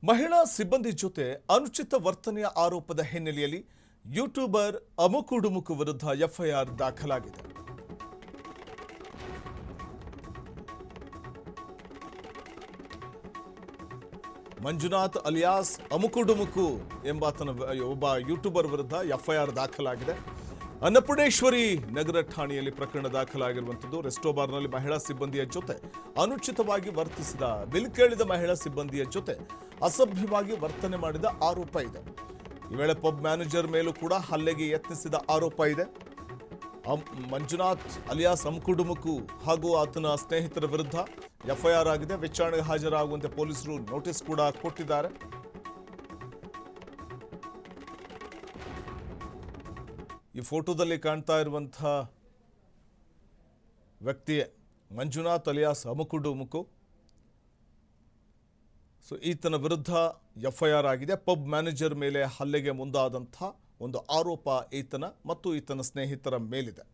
ಮಹಿಳಾ ಸಿಬ್ಬಂದಿ ಜೊತೆ ಅನುಚಿತ ವರ್ತನೆಯ ಆರೋಪದ ಹಿನ್ನೆಲೆಯಲ್ಲಿ ಯೂಟ್ಯೂಬರ್ ಅಮುಕುಡುಮುಕು ವಿರುದ್ಧ ಎಫ್ಐಆರ್ ದಾಖಲಾಗಿದೆ. ಮಂಜುನಾಥ್ ಅಲಿಯಾಸ್ ಅಮುಕುಡುಮುಕು ಎಂಬಾತನ ಒಬ್ಬ ಯೂಟ್ಯೂಬರ್ ವಿರುದ್ಧ ಎಫ್ಐಆರ್ ದಾಖಲಾಗಿದೆ. ಅನ್ನಪೂರ್ಣೇಶ್ವರಿ ನಗರ ಠಾಣೆಯಲ್ಲಿ ಪ್ರಕರಣ ದಾಖಲಾಗಿರುವಂಥದ್ದು. ರೆಸ್ಟೋಬಾರ್ನಲ್ಲಿ ಮಹಿಳಾ ಸಿಬ್ಬಂದಿಯ ಜೊತೆ ಅನುಚಿತವಾಗಿ ವರ್ತಿಸಿದ, ಬಿಲ್ ಕೇಳಿದ ಮಹಿಳಾ ಸಿಬ್ಬಂದಿಯ ಜೊತೆ ಅಸಭ್ಯವಾಗಿ ವರ್ತನೆ ಮಾಡಿದ ಆರೋಪ ಇದೆ. ಈ ವೇಳೆ ಪಬ್ ಮ್ಯಾನೇಜರ್ ಮೇಲೂ ಕೂಡ ಹಲ್ಲೆಗೆ ಯತ್ನಿಸಿದ ಆರೋಪ ಇದೆ. ಮಂಜುನಾಥ್ ಅಲಿಯಾಸ್ ಅಮುಕುಡುಮುಕು ಹಾಗೂ ಆತನ ಸ್ನೇಹಿತರ ವಿರುದ್ಧ ಎಫ್ಐಆರ್ ಆಗಿದೆ. ವಿಚಾರಣೆಗೆ ಹಾಜರಾಗುವಂತೆ ಪೊಲೀಸರು ನೋಟಿಸ್ ಕೂಡ ಕೊಟ್ಟಿದ್ದಾರೆ. ಈ ಫೋಟೋದಲ್ಲಿ ಕಾಣ್ತಾ ಇರುವಂತಹ ವ್ಯಕ್ತಿಯೇ ಮಂಜುನಾಥ್ ಅಲಿಯಾಸ್ ಅಮುಕುಡುಮುಕು. ಈತನ ವಿರುದ್ಧ ಎಫ್ಐಆರ್ ಆಗಿದೆ. ಪಬ್ ಮ್ಯಾನೇಜರ್ ಮೇಲೆ ಹಲ್ಲೆಗೆ ಮುಂದಾದಂಥ ಒಂದು ಆರೋಪ ಈತನ ಮತ್ತು ಈತನ ಸ್ನೇಹಿತರ ಮೇಲಿದೆ.